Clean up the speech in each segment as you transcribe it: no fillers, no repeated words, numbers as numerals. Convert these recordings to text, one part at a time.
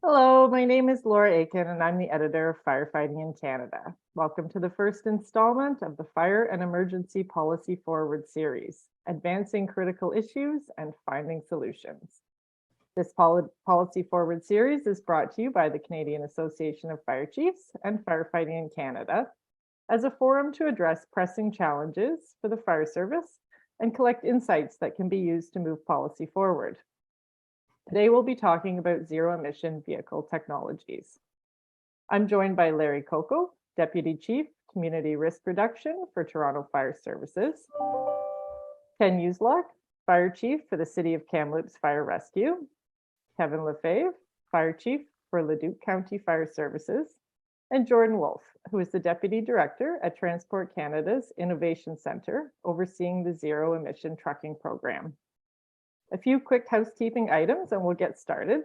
Hello, my name is Laura Aiken and I'm the editor of Firefighting in Canada. Welcome to the first installment of the Fire and Emergency Policy Forward series, Advancing Critical Issues and Finding Solutions. This Policy Forward series is brought to you by the Canadian Association of Fire Chiefs and Firefighting in Canada as a forum to address pressing challenges for the fire service and collect insights that can be used to move policy forward. Today, we'll be talking about zero-emission vehicle technologies. I'm joined by Larry Coco, Deputy Chief, Community Risk Reduction for Toronto Fire Services, Ken Uslock, Fire Chief for the City of Kamloops Fire Rescue, Kevin Lefebvre, Fire Chief for Leduc County Fire Services, and Jordan Wolf, who is the Deputy Director at Transport Canada's Innovation Centre, overseeing the zero-emission trucking program. A few quick housekeeping items and we'll get started.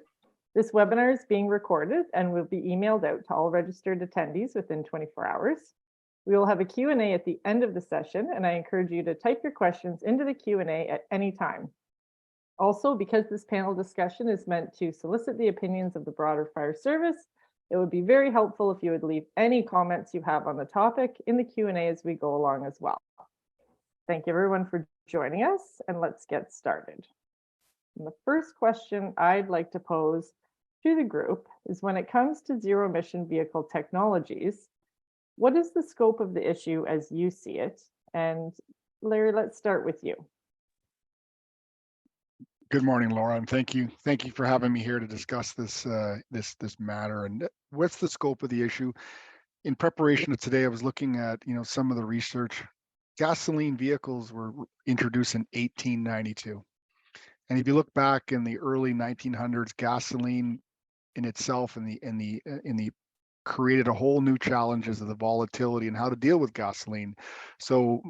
This webinar is being recorded and will be emailed out to all registered attendees within 24 hours. We will have a Q&A at the end of the session, and I encourage you to type your questions into the Q&A at any time. Also, because this panel discussion is meant to solicit the opinions of the broader fire service, it would be very helpful if you would leave any comments you have on the topic in the Q&A as we go along as well. Thank you everyone for joining us, and let's get started. And the first question I'd like to pose to the group is, when it comes to zero-emission vehicle technologies, what is the scope of the issue as you see it? And Larry, let's start with you. Good morning, Laura, and thank you for having me here to discuss this this matter. And what's the scope of the issue? In preparation of today, I was looking at some of the research. Gasoline vehicles were introduced in 1892. And if you look back in the early 1900s, gasoline in itself in the created a whole new challenges of the volatility and how to deal with gasoline. So,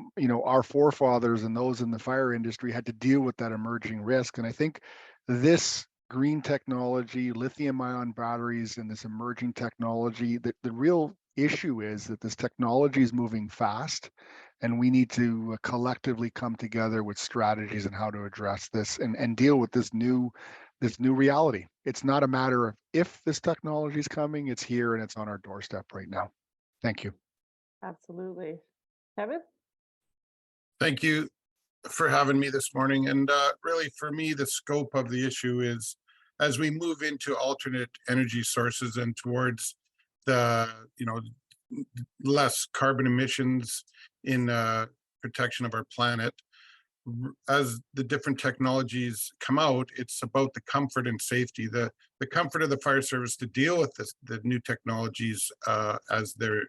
our forefathers and those in the fire industry had to deal with that emerging risk. And I think this green technology, lithium-ion batteries, and this emerging technology, the real issue is that this technology is moving fast, and we need to collectively come together with strategies on how to address this and deal with this new reality. It's not a matter of if this technology is coming, it's here and it's on our doorstep right now. Thank you. Absolutely. Kevin? Thank you for having me this morning. And really, for me, the scope of the issue is, as we move into alternate energy sources and towards the less carbon emissions in protection of our planet, as the different technologies come out, it's about the comfort and safety, the comfort of the fire service to deal with the new technologies as they're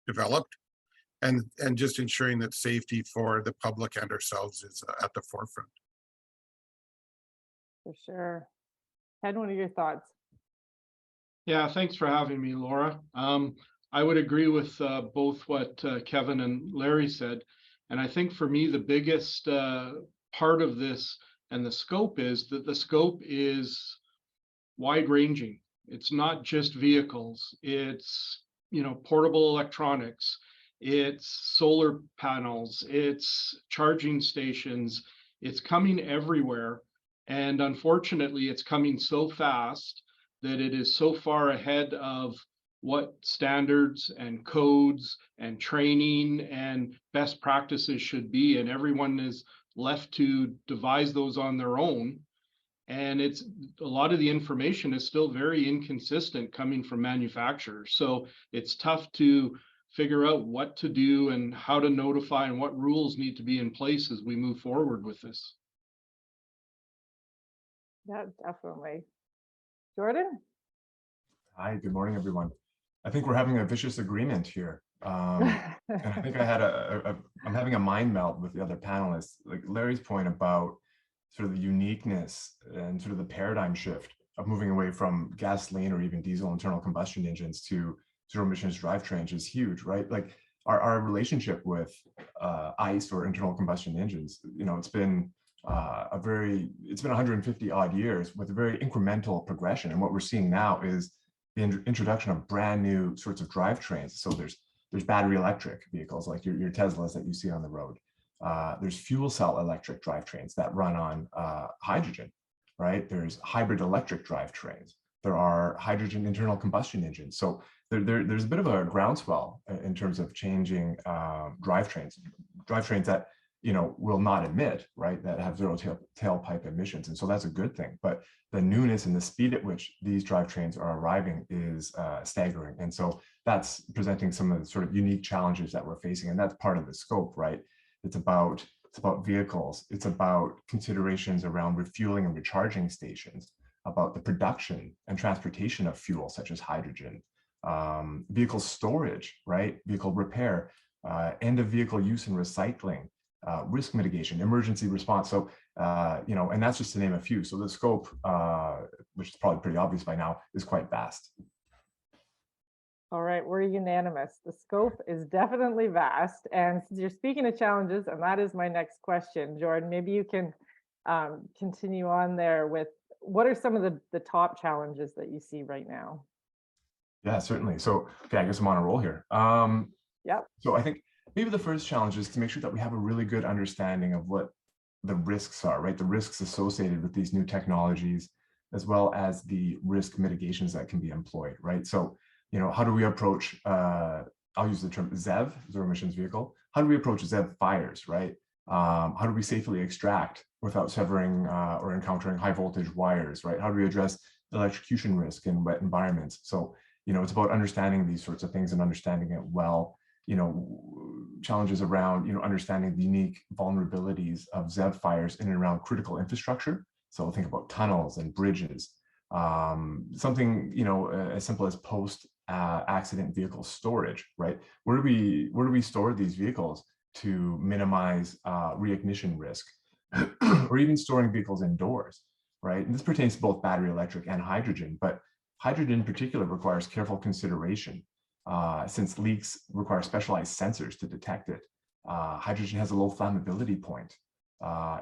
developed, and just ensuring that safety for the public and ourselves is at the forefront. For sure. Ken, what are your thoughts? Yeah, thanks for having me, Laura. I would agree with both what Kevin and Larry said. And I think for me, the biggest part of this and the scope is that the scope is wide ranging. It's not just vehicles. It's, portable electronics. It's solar panels. It's charging stations. It's coming everywhere. And unfortunately, it's coming so fast that it is so far ahead of what standards and codes and training and best practices should be, and everyone is left to devise those on their own. And it's a lot of the information is still very inconsistent coming from manufacturers. So it's tough to figure out what to do and how to notify and what rules need to be in place as we move forward with this. Yeah, definitely. Jordan? Hi, good morning, everyone. I think we're having a vicious agreement here. And I think I'm having a mind melt with the other panelists. Like Larry's point about sort of the uniqueness and sort of the paradigm shift of moving away from gasoline or even diesel internal combustion engines to zero emissions drivetrains is huge, right? Like our relationship with ICE or internal combustion engines, it's been 150 odd years with a very incremental progression. And what we're seeing now is the introduction of brand new sorts of drivetrains. So there's battery electric vehicles like your Teslas that you see on the road. There's fuel cell electric drivetrains that run on hydrogen, right? There's hybrid electric drivetrains. There are hydrogen internal combustion engines. So there's a bit of a groundswell in terms of changing drivetrains that will not emit, right, that have zero tailpipe emissions. And so that's a good thing. But the newness and the speed at which these drivetrains are arriving is staggering. And so that's presenting some of the sort of unique challenges that we're facing. And that's part of the scope, right? It's about vehicles. It's about considerations around refueling and recharging stations, about the production and transportation of fuel, such as hydrogen, vehicle storage, right? Vehicle repair, end of vehicle use and recycling, risk mitigation, emergency response. So, and that's just to name a few. So the scope, which is probably pretty obvious by now, is quite vast. All right, we're unanimous. The scope is definitely vast. And since you're speaking of challenges, and that is my next question, Jordan, maybe you can continue on there with what are some of the top challenges that you see right now? Yeah, certainly. So, okay, I guess I'm on a roll here. Yep. So I think maybe the first challenge is to make sure that we have a really good understanding of what the risks are, right? The risks associated with these new technologies, as well as the risk mitigations that can be employed, right? So, how do we approach, I'll use the term ZEV, zero emissions vehicle. How do we approach ZEV fires, right? How do we safely extract without severing or encountering high voltage wires, right? How do we address electrocution risk in wet environments? So, it's about understanding these sorts of things and understanding it well. Challenges around, understanding the unique vulnerabilities of ZEV fires in and around critical infrastructure. So think about tunnels and bridges. Something, as simple as post accident vehicle storage, right? Where do we store these vehicles to minimize reignition risk, or even storing vehicles indoors, right? And this pertains to both battery electric and hydrogen, but hydrogen in particular requires careful consideration since leaks require specialized sensors to detect it. Hydrogen has a low flammability point.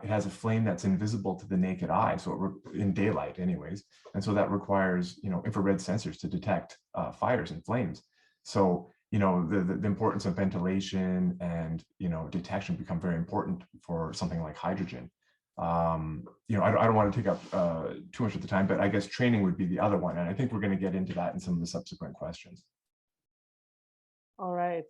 It has a flame that's invisible to the naked eye, so in daylight anyways. And so that requires, infrared sensors to detect fires and flames. So, the importance of ventilation and, detection become very important for something like hydrogen. I don't want to take up too much of the time, but I guess training would be the other one. And I think we're going to get into that in some of the subsequent questions. All right.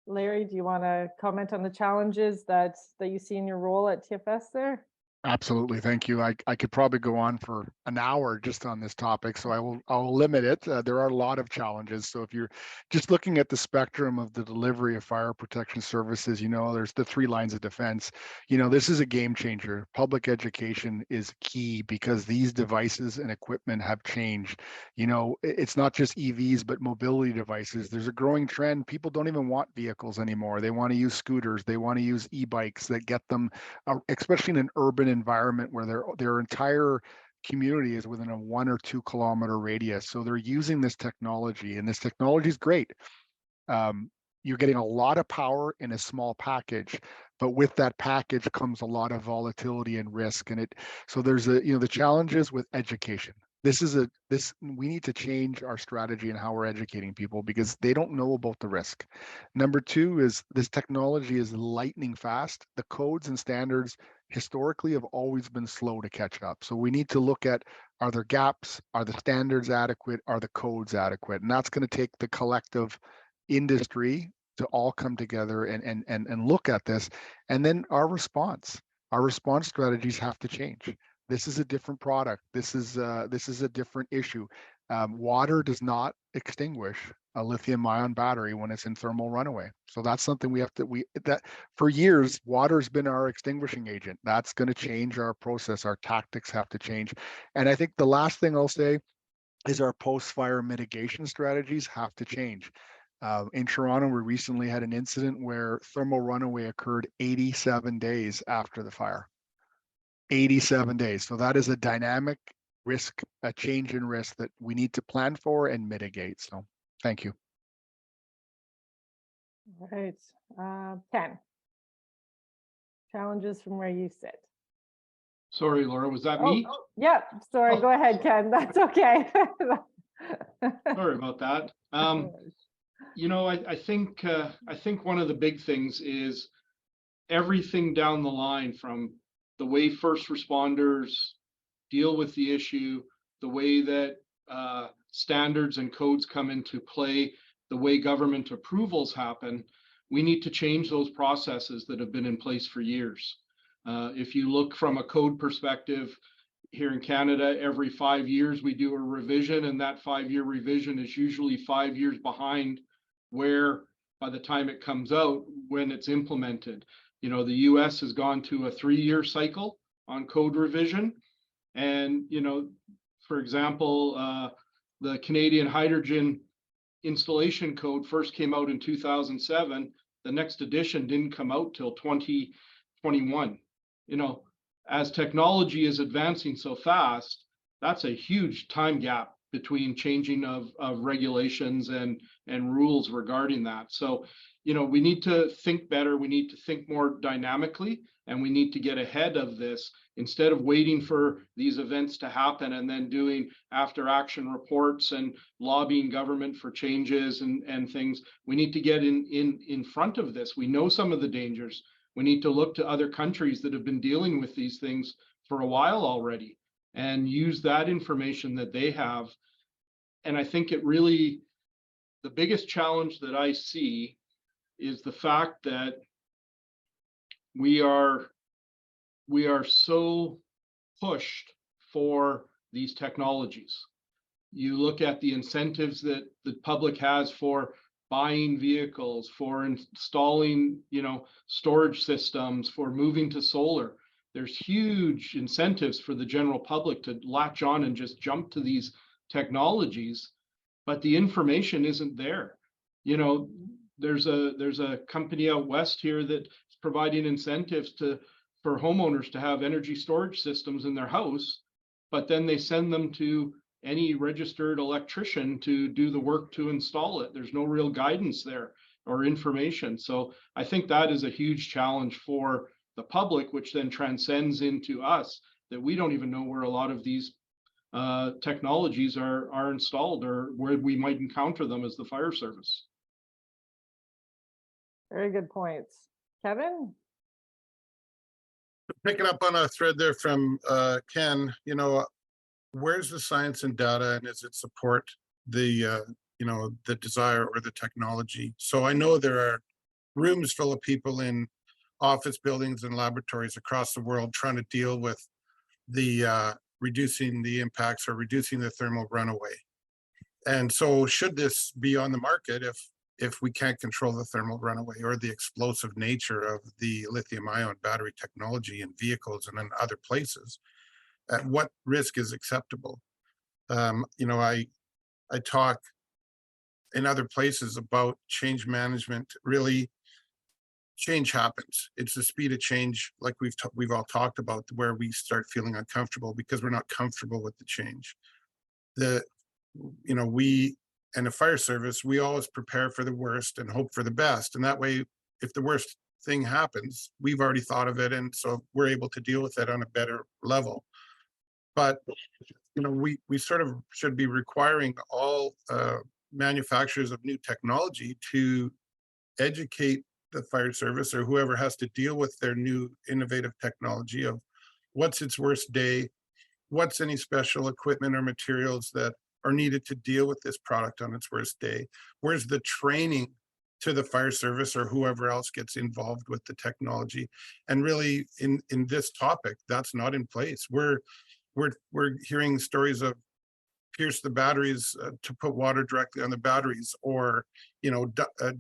Larry, do you want to comment on the challenges that you see in your role at TFS there? Absolutely. Thank you. I could probably go on for an hour just on this topic, so I'll limit it. There are a lot of challenges. So if you're just looking at the spectrum of the delivery of fire protection services, there's the 3 lines of defense. This is a game changer. Public education is key because these devices and equipment have changed. It's not just EVs, but mobility devices. There's a growing trend. People don't even want vehicles anymore. They want to use scooters. They want to use e-bikes that get them, especially in an urban environment where their entire community is within a 1 or 2 kilometer radius. So they're using this technology, and this technology is great. You're getting a lot of power in a small package, but with that package comes a lot of volatility and risk. So there's the challenges with education. We need to change our strategy and how we're educating people because they don't know about the risk. Number 2 is this technology is lightning fast. The codes and standards historically have always been slow to catch up. So we need to look at, are there gaps? Are the standards adequate? Are the codes adequate? And that's going to take the collective industry to all come together and look at this. And then our response strategies have to change. This is a different product. This is a different issue. Water does not extinguish a lithium-ion battery when it's in thermal runaway. So that's something that for years, water's been our extinguishing agent. That's going to change our process. Our tactics have to change. And I think the last thing I'll say is our post-fire mitigation strategies have to change. In Toronto, we recently had an incident where thermal runaway occurred 87 days after the fire. 87 days. So that is a dynamic risk, a change in risk that we need to plan for and mitigate. So thank you. All right. Ken, challenges from where you sit. Sorry, Laura, was that me? Yeah, sorry, go ahead, Ken. That's okay. Sorry about that. I think one of the big things is everything down the line, from the way first responders deal with the issue, the way that standards and codes come into play, the way government approvals happen, we need to change those processes that have been in place for years. If you look from a code perspective, here in Canada, every 5 years we do a revision, and that 5-year revision is usually 5 years behind where by the time it comes out, when it's implemented. You know, the US has gone to a 3-year cycle on code revision. And, you know, for example, the Canadian Hydrogen Installation Code first came out in 2007. The next edition didn't come out till 2021. You know, as technology is advancing so fast, that's a huge time gap between changing of regulations and rules regarding that. So, you know, we need to think better. We need to think more dynamically, and we need to get ahead of this instead of waiting for these events to happen and then doing after action reports and lobbying government for changes and things. We need to get in front of this. We know some of the dangers. We need to look to other countries that have been dealing with these things for a while already and use that information that they have. And I think it really, the biggest challenge that I see is the fact that we are so pushed for these technologies. You look at the incentives that the public has for buying vehicles, for installing, you know, storage systems, for moving to solar. There's huge incentives for the general public to latch on and just jump to these technologies, but the information isn't there. You know, there's a company out west here that's providing incentives for homeowners to have energy storage systems in their house, but then they send them to any registered electrician to do the work to install it. There's no real guidance there or information. So I think that is a huge challenge for the public, which then transcends into us, that we don't even know where a lot of these technologies are installed or where we might encounter them as the fire service. Very good points. Kevin? Picking up on a thread there from Ken, you know, where's the science and data, and does it support the you know, the desire or the technology? So I know there are rooms full of people in office buildings and laboratories across the world trying to deal with the reducing the impacts or reducing the thermal runaway. And so should this be on the market if we can't control the thermal runaway or the explosive nature of the lithium-ion battery technology in vehicles and in other places? At what risk is acceptable? You know, I talk in other places about change management. Really, change happens. It's the speed of change, like we've all talked about, where we start feeling uncomfortable because we're not comfortable with the change. You know, we and the fire service, we always prepare for the worst and hope for the best. And that way, if the worst thing happens, we've already thought of it, and so we're able to deal with it on a better level. But you know, we sort of should be requiring all manufacturers of new technology to educate the fire service or whoever has to deal with their new innovative technology of what's its worst day, what's any special equipment or materials that are needed to deal with this product on its worst day, where's the training to the fire service or whoever else gets involved with the technology. And really in this topic, that's not in place. We're hearing stories of pierce the batteries to put water directly on the batteries, or you know,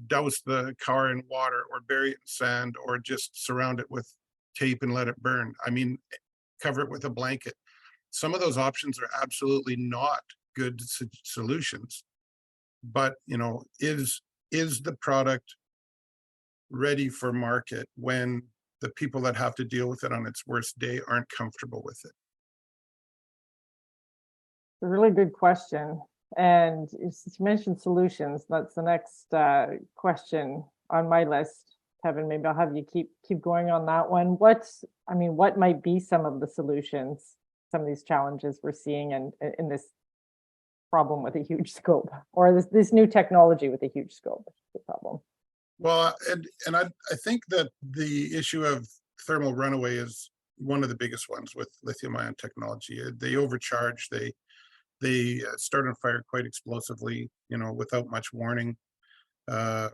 douse the car in water, or bury it in sand, or just surround it with tape and let it burn. I mean, cover it with a blanket. Some of those options are absolutely not good solutions. But you know, is the product ready for market when the people that have to deal with it on its worst day aren't comfortable with it? A really good question. And you mentioned solutions. That's the next question on my list. Kevin, maybe I'll have you keep going on that one. What might be some of the solutions, some of these challenges we're seeing in this problem with a huge scope, or this new technology with a huge scope, the problem? Well, and I think that the issue of thermal runaway is one of the biggest ones with lithium-ion technology. They overcharge, they start on fire quite explosively, you know, without much warning. Uh,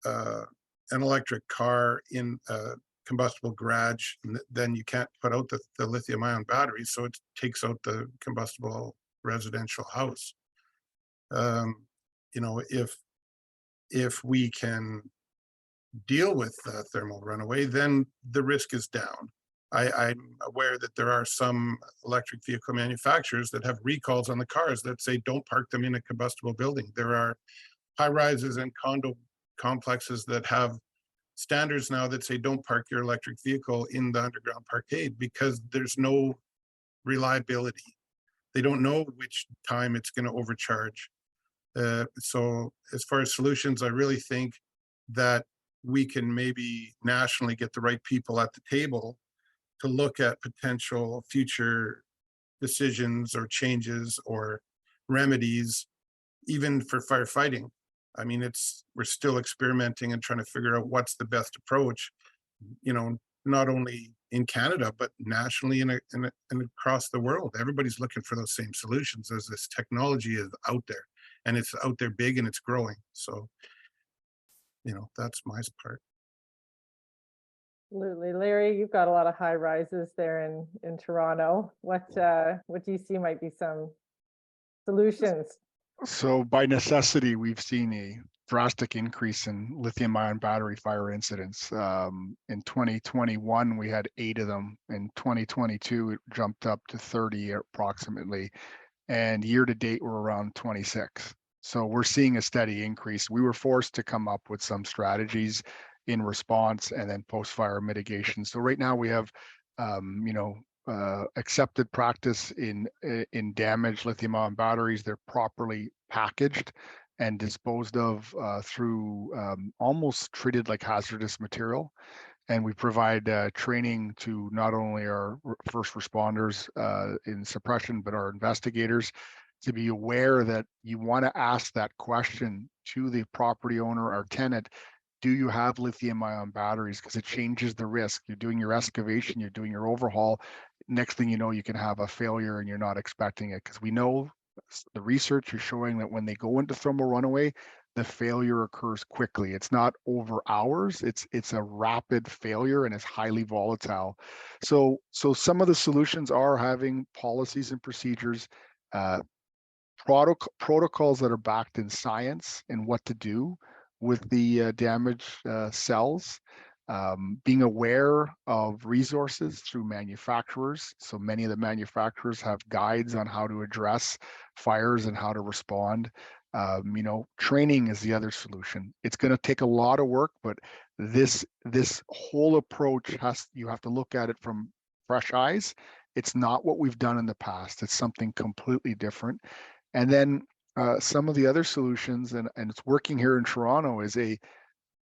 an electric car in a combustible garage, then you can't put out the lithium ion batteries, so it takes out the combustible residential house. You know, if we can deal with thermal runaway, then the risk is down. I'm aware that there are some electric vehicle manufacturers that have recalls on the cars that say don't park them in a combustible building. There are high rises and condo complexes that have standards now that say don't park your electric vehicle in the underground parkade because there's no reliability. They don't know which time it's going to overcharge. So as far as solutions, I really think that we can maybe nationally get the right people at the table to look at potential future decisions or changes or remedies, even for firefighting. I mean, we're still experimenting and trying to figure out what's the best approach, you know, not only in Canada, but nationally and across the world. Everybody's looking for those same solutions as this technology is out there, and it's out there big and it's growing. So, you know, that's my part. Absolutely. Larry, you've got a lot of high rises there in Toronto. What do you see might be some solutions? So by necessity, we've seen a drastic increase in lithium ion battery fire incidents. In 2021, we had 8 of them. In 2022, it jumped up to 30 approximately. And year to date, we're around 26. So we're seeing a steady increase. We were forced to come up with some strategies in response and then post-fire mitigation. So right now we have, accepted practice in damaged lithium-ion batteries. They're properly packaged and disposed of through almost treated like hazardous material. And we provide training to not only our first responders in suppression, but our investigators to be aware that you want to ask that question to the property owner or tenant. Do you have lithium ion batteries? Because it changes the risk. You're doing your excavation, you're doing your overhaul. Next thing you know, you can have a failure and you're not expecting it. Because we know the research is showing that when they go into thermal runaway, the failure occurs quickly. It's not over hours. It's a rapid failure and it's highly volatile. So some of the solutions are having policies and procedures, protocols that are backed in science and what to do with the damaged cells, being aware of resources through manufacturers. So many of the manufacturers have guides on how to address fires and how to respond. Training is the other solution. It's going to take a lot of work, but this whole approach you have to look at it from fresh eyes. It's not what we've done in the past. It's something completely different. And then some of the other solutions, and it's working here in Toronto, is a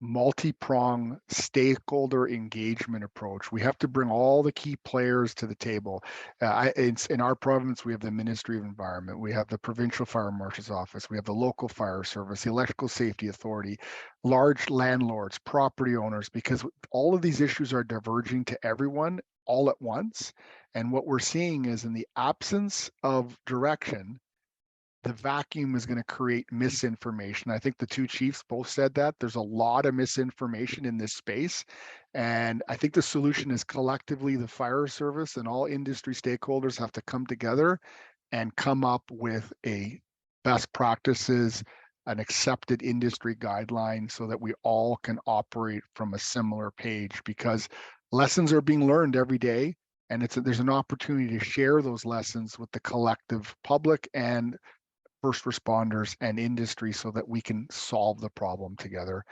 multi-prong stakeholder engagement approach. We have to bring all the key players to the table. In our province, we have the Ministry of Environment, we have the Provincial Fire Marshal's Office, we have the local fire service, the Electrical Safety Authority, large landlords, property owners, because all of these issues are diverging to everyone all at once. And what we're seeing is in the absence of direction, the vacuum is going to create misinformation. I think the two chiefs both said that. There's a lot of misinformation in this space. And I think the solution is collectively the fire service and all industry stakeholders have to come together and come up with a best practices, an accepted industry guideline so that we all can operate from a similar page, because lessons are being learned every day. And there's an opportunity to share those lessons with the collective public and first responders and industry so that we can solve the problem together.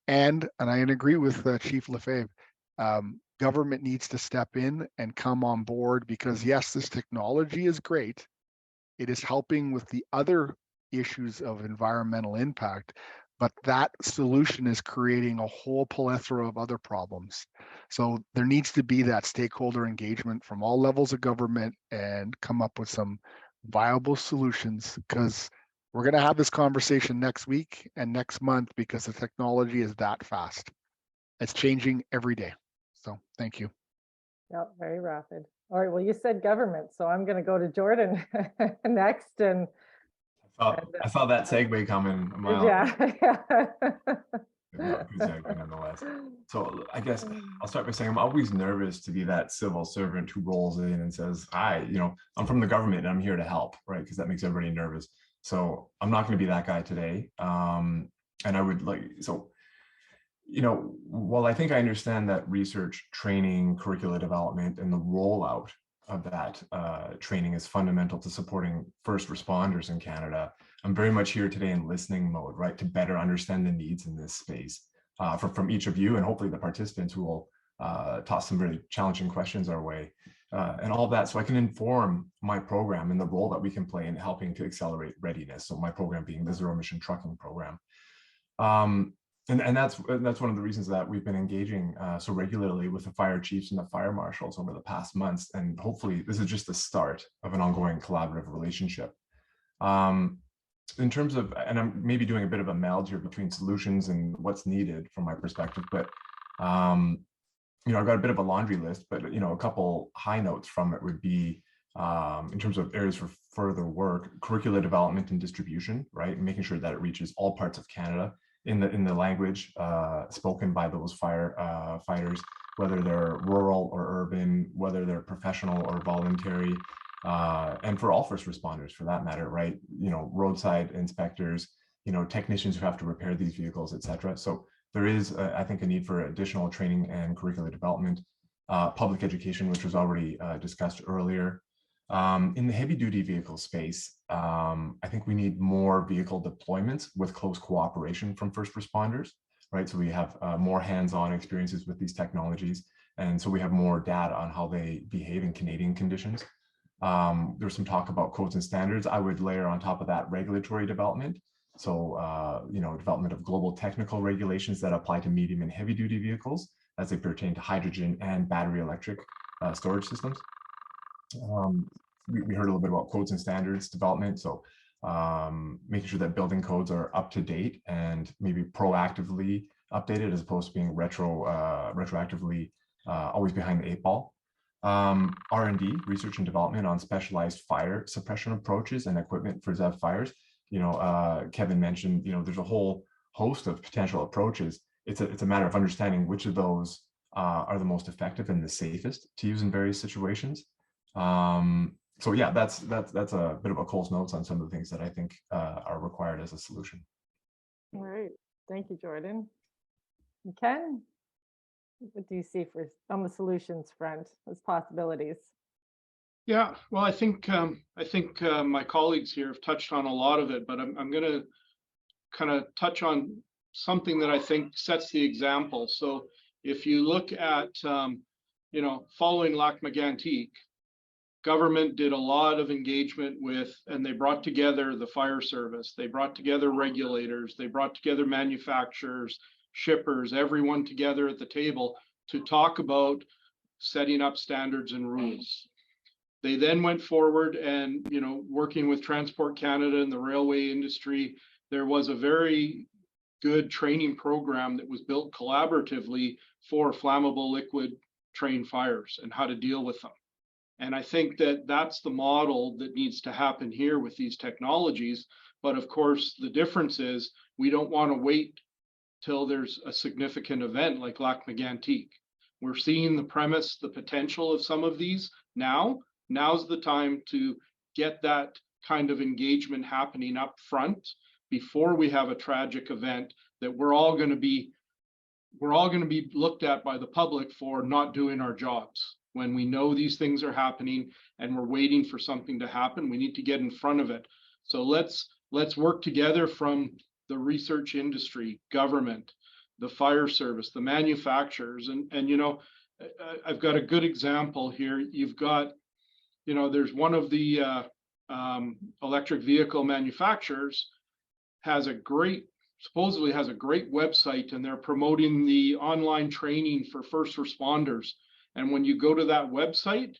And I agree with Chief Lefebvre, government needs to step in and come on board, because yes, this technology is great. It is helping with the other issues of environmental impact, but that solution is creating a whole plethora of other problems. So there needs to be that stakeholder engagement from all levels of government and come up with some viable solutions, because we're going to have this conversation next week and next month because the technology is that fast. It's changing every day. So thank you. Yeah, very rapid. All right, well, you said government, so I'm going to go to Jordan next. And I saw that segue coming a mile. yeah. No, good segue nonetheless. So I guess I'll start by saying I'm always nervous to be that civil servant who rolls in and says, "Hi, I'm from the government and I'm here to help," right? Because that makes everybody nervous. So I'm not going to be that guy today. And I would while I think I understand that research, training, curricula development, and the rollout of that training is fundamental to supporting first responders in Canada, I'm very much here today in listening mode, right, to better understand the needs in this space from each of you and hopefully the participants who will toss some really challenging questions our way and all of that, so I can inform my program and the role that we can play in helping to accelerate readiness. So my program being the Zero Emission Trucking Program. And that's one of the reasons that we've been engaging so regularly with the fire chiefs and the fire marshals over the past months. And hopefully this is just the start of an ongoing collaborative relationship. In terms of, and I'm maybe doing a bit of a meld here between solutions and what's needed from my perspective, but I've got a bit of a laundry list, but a couple high notes from it would be in terms of areas for further work, curricula development and distribution, right? And making sure that it reaches all parts of Canada in the language spoken by those fighters, whether they're rural or urban, whether they're professional or voluntary, and for all first responders for that matter, right? Roadside inspectors, technicians who have to repair these vehicles, et cetera. So there is, I think, a need for additional training and curricular development, public education, which was already discussed earlier. In the heavy duty vehicle space, I think we need more vehicle deployments with close cooperation from first responders, right? So we have more hands-on experiences with these technologies. And so we have more data on how they behave in Canadian conditions. There's some talk about codes and standards. I would layer on top of that regulatory development. So, development of global technical regulations that apply to medium and heavy duty vehicles as they pertain to hydrogen and battery electric storage systems. We heard a little bit about codes and standards development. So making sure that building codes are up to date and maybe proactively updated as opposed to being retroactively always behind the 8 ball. R&D, research and development on specialized fire suppression approaches and equipment for ZEV fires. Kevin mentioned, there's a whole host of potential approaches. It's a matter of understanding which of those are the most effective and the safest to use in various situations. So yeah, that's a bit of a Cole's notes on some of the things that I think are required as a solution. All right, thank you, Jordan. Ken, what do you see on the solutions front as possibilities? Yeah, well, I think my colleagues here have touched on a lot of it, but I'm going to kind of touch on something that I think sets the example. So if you look at, following Lac Mégantic, government did a lot of engagement with, and they brought together the fire service, they brought together regulators, they brought together manufacturers, shippers, everyone together at the table to talk about setting up standards and rules. They then went forward and, working with Transport Canada and the railway industry, there was a very good training program that was built collaboratively for flammable liquid train fires and how to deal with them. And I think that that's the model that needs to happen here with these technologies. But of course, the difference is we don't want to wait till there's a significant event like Lac Mégantic. We're seeing the premise, the potential of some of these now. Now's the time to get that kind of engagement happening up front before we have a tragic event that we're all going to be looked at by the public for not doing our jobs. When we know these things are happening and we're waiting for something to happen, we need to get in front of it. So let's work together from the research industry, government, the fire service, the manufacturers, and I've got a good example here. You've got, there's one of the electric vehicle manufacturers supposedly has a great website, and they're promoting the online training for first responders. And when you go to that website,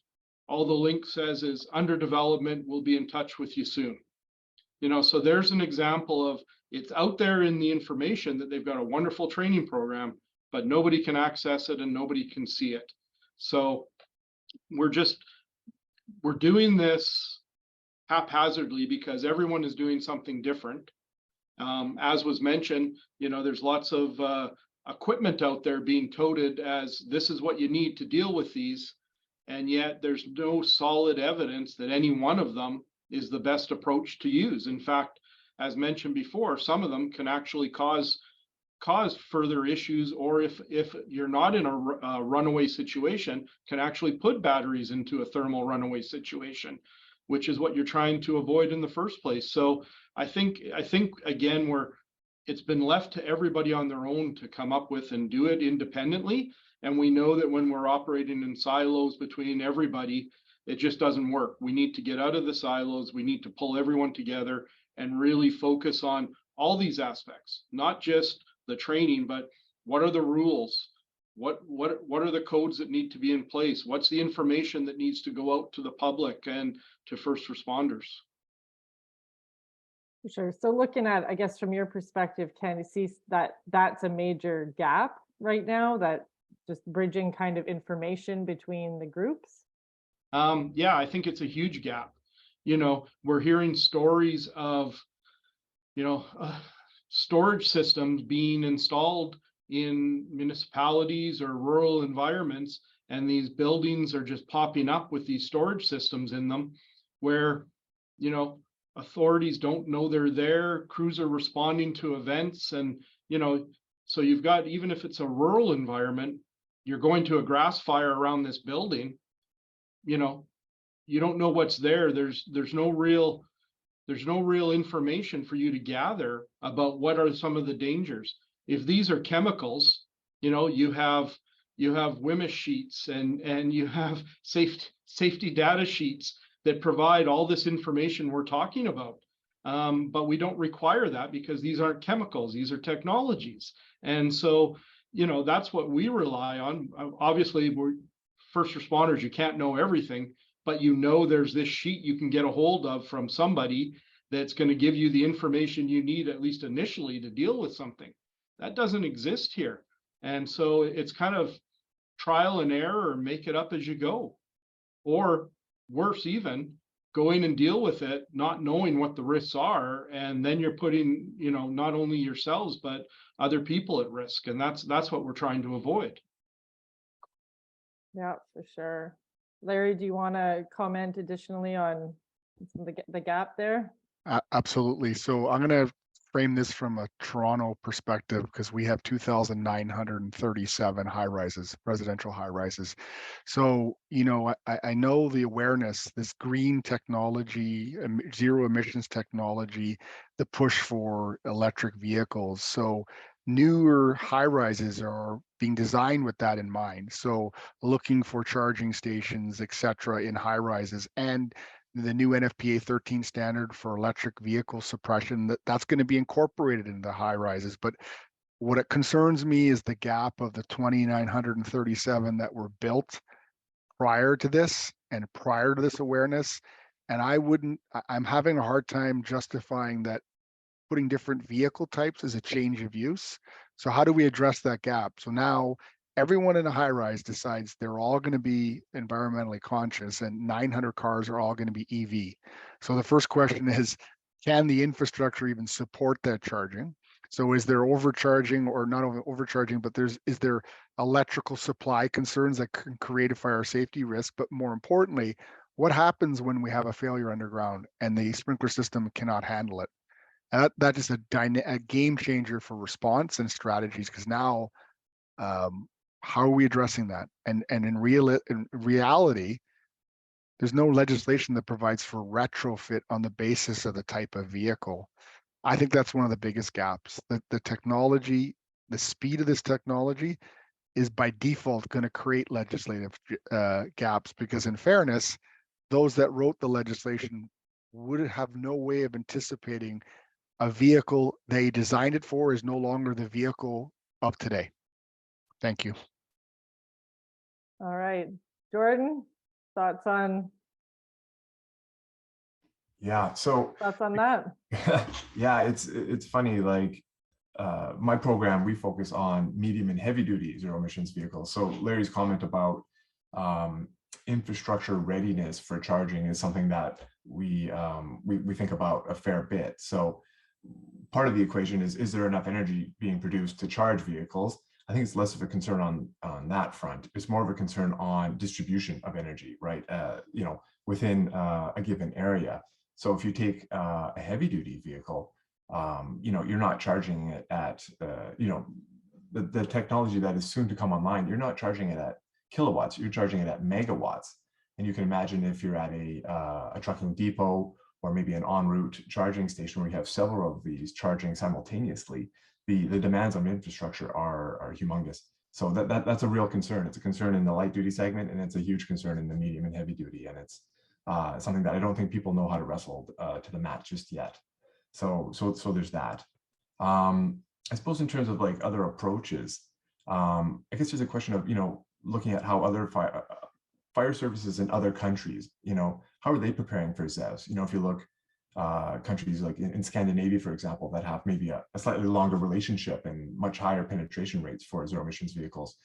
all the link says is under development, we'll be in touch with you soon. So there's an example of it's out there in the information that they've got a wonderful training program, but nobody can access it and nobody can see it. So we're just we're doing this haphazardly because everyone is doing something different. As was mentioned, there's lots of equipment out there being touted as this is what you need to deal with these. And yet there's no solid evidence that any one of them is the best approach to use. In fact, as mentioned before, some of them can actually cause further issues, or if you're not in a runaway situation, can actually put batteries into a thermal runaway situation, which is what you're trying to avoid in the first place. So I think again, it's been left to everybody on their own to come up with and do it independently. And we know that when we're operating in silos between everybody, it just doesn't work. We need to get out of the silos. We need to pull everyone together and really focus on all these aspects, not just the training, but what are the rules? What are the codes that need to be in place? What's the information that needs to go out to the public and to first responders? Sure. So looking at, I guess, from your perspective, can you see that that's a major gap right now, that just bridging kind of information between the groups? Yeah, I think it's a huge gap. We're hearing stories of, storage systems being installed in municipalities or rural environments, and these buildings are just popping up with these storage systems in them where, authorities don't know they're there, crews are responding to events, and, so you've got, even if it's a rural environment, you're going to a grass fire around this building, you don't know what's there. There's no real information for you to gather about what are some of the dangers. If these are chemicals, you have WMIS sheets and you have safety data sheets that provide all this information we're talking about. But we don't require that because these aren't chemicals, these are technologies. And so, that's what we rely on. Obviously, we're first responders, you can't know everything, but there's this sheet you can get a hold of from somebody that's going to give you the information you need, at least initially, to deal with something. That doesn't exist here. And so it's kind of trial and error, or make it up as you go. Or worse even, go in and deal with it, not knowing what the risks are. And then you're putting, not only yourselves, but other people at risk. And that's what we're trying to avoid. Yeah, for sure. Larry, do you want to comment additionally on the gap there? Absolutely. So I'm going to frame this from a Toronto perspective, because we have 2,937 high rises, residential high rises. So, I know the awareness, this green technology, zero emissions technology, the push for electric vehicles. So newer high rises are being designed with that in mind. So looking for charging stations, et cetera, in high rises, and the new NFPA 13 standard for electric vehicle suppression, that's going to be incorporated into high rises. But what it concerns me is the gap of the 2,937 that were built prior to this and prior to this awareness. And I'm having a hard time justifying that putting different vehicle types as a change of use. So how do we address that gap? So now everyone in a high rise decides they're all going to be environmentally conscious, and 900 cars are all going to be EV. So the first question is, can the infrastructure even support that charging? So is there overcharging, or not only overcharging, but is there electrical supply concerns that can create a fire safety risk? But more importantly, what happens when we have a failure underground and the sprinkler system cannot handle it? And that is a game changer for response and strategies, because now how are we addressing that? And in reality, there's no legislation that provides for retrofit on the basis of the type of vehicle. I think that's one of the biggest gaps. The technology, the speed of this technology is by default going to create legislative gaps, because in fairness, those that wrote the legislation would have no way of anticipating a vehicle they designed it for is no longer the vehicle of today. Thank you. All right, Jordan, thoughts on that? Yeah, it's funny, like my program, we focus on medium and heavy duty zero emissions vehicles. So Larry's comment about infrastructure readiness for charging is something that we think about a fair bit. So part of the equation is there enough energy being produced to charge vehicles? I think it's less of a concern on that front. It's more of a concern on distribution of energy, right? Within a given area. So if you take a heavy duty vehicle, you're not charging it at, the technology that is soon to come online, you're not charging it at kilowatts, you're charging it at megawatts. And you can imagine if you're at a trucking depot or maybe an en route charging station where you have several of these charging simultaneously, the demands on infrastructure are humongous. So that's a real concern. It's a concern in the light duty segment, and it's a huge concern in the medium and heavy duty. And it's something that I don't think people know how to wrestle to the mat just yet. So there's that. I suppose in terms of like other approaches, I guess there's a question of, looking at how other fire services in other countries, how are they preparing for ZEVs? If you look countries like in Scandinavia, for example, that have maybe a slightly longer relationship and much higher penetration rates for zero emissions vehicles,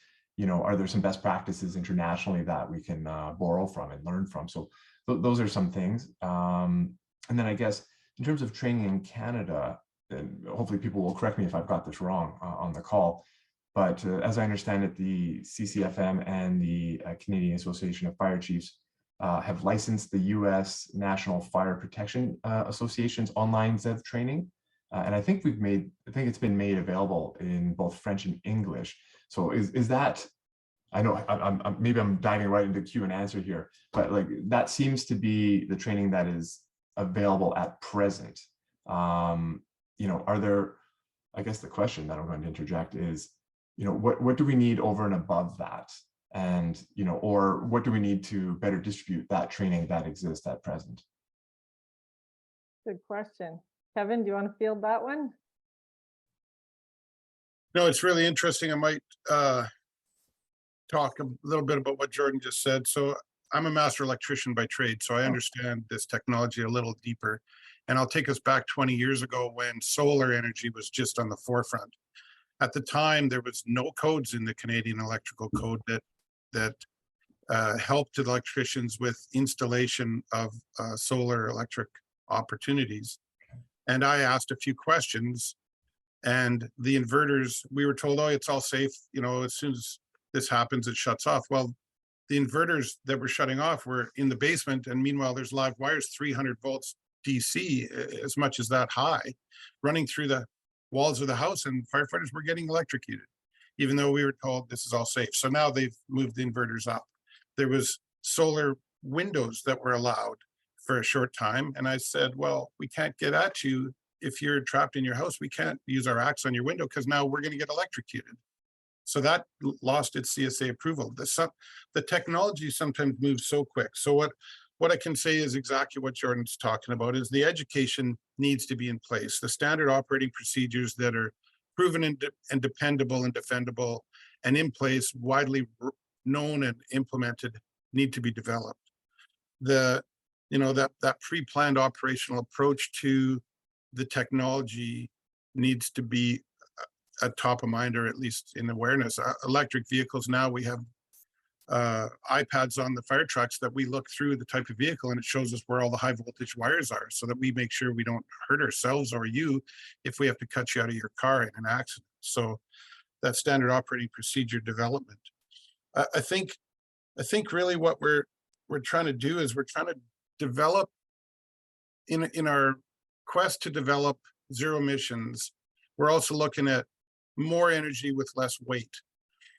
are there some best practices internationally that we can borrow from and learn from? So those are some things. And then I guess in terms of training in Canada, and hopefully people will correct me if I've got this wrong on the call, but as I understand it, the CCFM and the Canadian Association of Fire Chiefs have licensed the U.S. National Fire Protection Association's online ZEV training. And I think it's been made available in both French and English. So is that, I know maybe I'm diving right into Q and answer here, but like that seems to be the training that is available at present. Are there, I guess the question that I'm going to interject is, what do we need over and above that? And, or what do we need to better distribute that training that exists at present? Good question. Kevin, do you want to field that one? No, it's really interesting. I might talk a little bit about what Jordan just said. So I'm a master electrician by trade, so I understand this technology a little deeper. And I'll take us back 20 years ago when solar energy was just on the forefront. At the time, there was no codes in the Canadian Electrical Code that helped electricians with installation of solar electric opportunities. And I asked a few questions, and the inverters, we were told, oh, it's all safe. As soon as this happens, it shuts off. Well, the inverters that were shutting off were in the basement, and meanwhile, there's live wires, 300 volts DC, as much as that high, running through the walls of the house, and firefighters were getting electrocuted, even though we were told this is all safe. So now they've moved the inverters up. There was solar windows that were allowed for a short time. And I said, well, we can't get at you if you're trapped in your house. We can't use our axe on your window because now we're going to get electrocuted. So that lost its CSA approval. The technology sometimes moves so quick. So what I can say is exactly what Jordan's talking about, is the education needs to be in place. The standard operating procedures that are proven and dependable and defendable and in place, widely known and implemented, need to be developed. That pre-planned operational approach to the technology needs to be at top of mind, or at least in awareness. Electric vehicles now, we have iPads on the fire trucks that we look through the type of vehicle, and it shows us where all the high voltage wires are, so that we make sure we don't hurt ourselves or you if we have to cut you out of your car in an accident. So that standard operating procedure development. I think really what we're trying to do is we're trying to develop in our quest to develop zero emissions. We're also looking at more energy with less weight.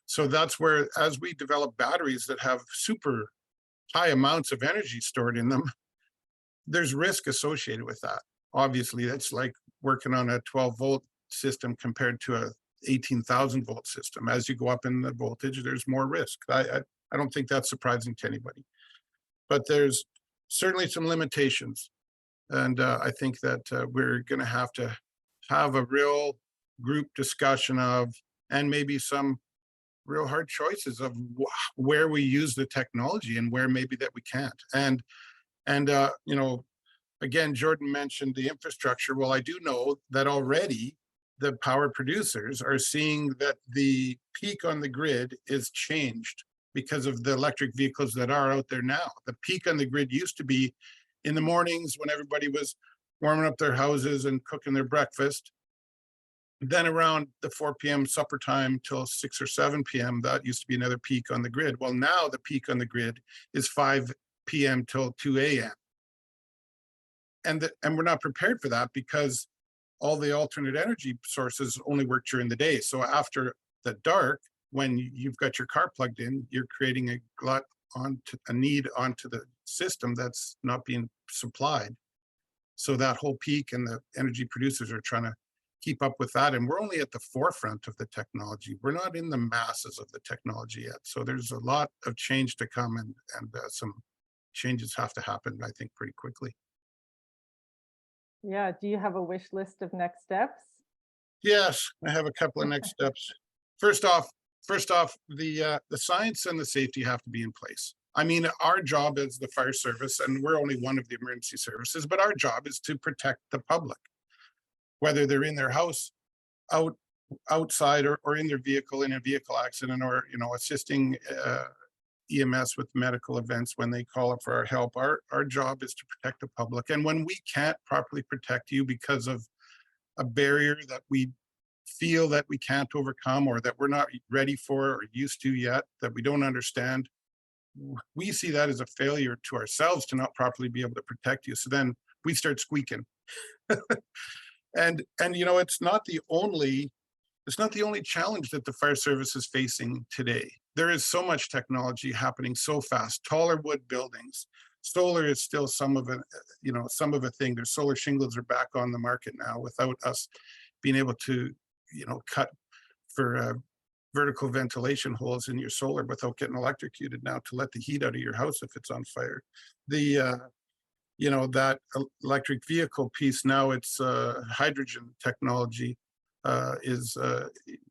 So that's where, as we develop batteries that have super high amounts of energy stored in them, there's risk associated with that. Obviously, that's like working on a 12-volt system compared to a 18,000 volt system. As you go up in the voltage, there's more risk. I don't think that's surprising to anybody. But there's certainly some limitations. And I think that we're going to have a real group discussion of, and maybe some real hard choices of where we use the technology and where maybe that we can't. And again, Jordan mentioned the infrastructure. Well, I do know that already the power producers are seeing that the peak on the grid is changed because of the electric vehicles that are out there now. The peak on the grid used to be in the mornings when everybody was warming up their houses and cooking their breakfast. Then around the 4 p.m. supper time till 6 or 7 p.m., that used to be another peak on the grid. Well, now the peak on the grid is 5 p.m. till 2 a.m. And we're not prepared for that because all the alternate energy sources only work during the day. So after the dark, when you've got your car plugged in, you're creating a need onto the system that's not being supplied. So that whole peak, and the energy producers are trying to keep up with that. And we're only at the forefront of the technology. We're not in the masses of the technology yet. So there's a lot of change to come, and some changes have to happen, I think, pretty quickly. Yeah, do you have a wish list of next steps? Yes, I have a couple of next steps. First off, the science and the safety have to be in place. I mean, our job as the fire service, and we're only one of the emergency services, but our job is to protect the public, whether they're in their house, outside, or in their vehicle in a vehicle accident, or assisting EMS with medical events when they call up for our help. Our job is to protect the public. And when we can't properly protect you because of a barrier that we feel that we can't overcome, or that we're not ready for or used to yet, that we don't understand, we see that as a failure to ourselves to not properly be able to protect you. So then we start squeaking. And it's not the only challenge that the fire service is facing today. There is so much technology happening so fast. Taller wood buildings, solar is still some of a thing. There's solar shingles are back on the market now without us being able to cut for vertical ventilation holes in your solar without getting electrocuted now to let the heat out of your house if it's on fire. That electric vehicle piece now, it's hydrogen technology is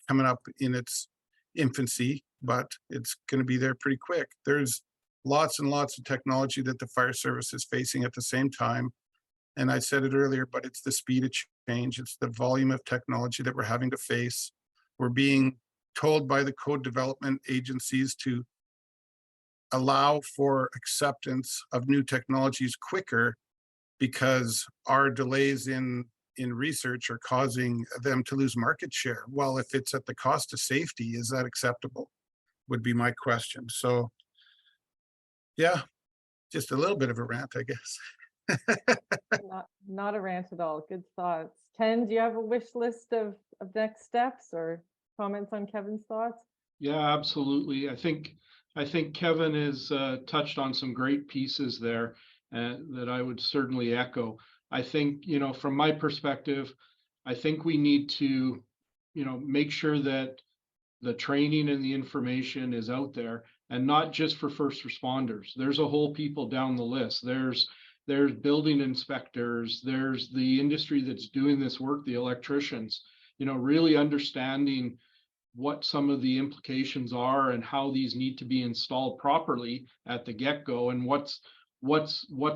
coming up in its infancy, but it's going to be there pretty quick. There's lots and lots of technology that the fire service is facing at the same time. And I said it earlier, but it's the speed of change. It's the volume of technology that we're having to face. We're being told by the code development agencies to allow for acceptance of new technologies quicker because our delays in research are causing them to lose market share. Well, if it's at the cost of safety, is that acceptable? Would be my question. So yeah, just a little bit of a rant, I guess. Not a rant at all. Good thoughts. Ken, do you have a wish list of next steps or comments on Kevin's thoughts? Yeah, absolutely. I think Kevin has touched on some great pieces there that I would certainly echo. I think, from my perspective, I think we need to, make sure that the training and the information is out there, and not just for first responders. There's a whole people down the list. There's building inspectors, there's the industry that's doing this work, the electricians, really understanding what some of the implications are and how these need to be installed properly at the get-go, and what's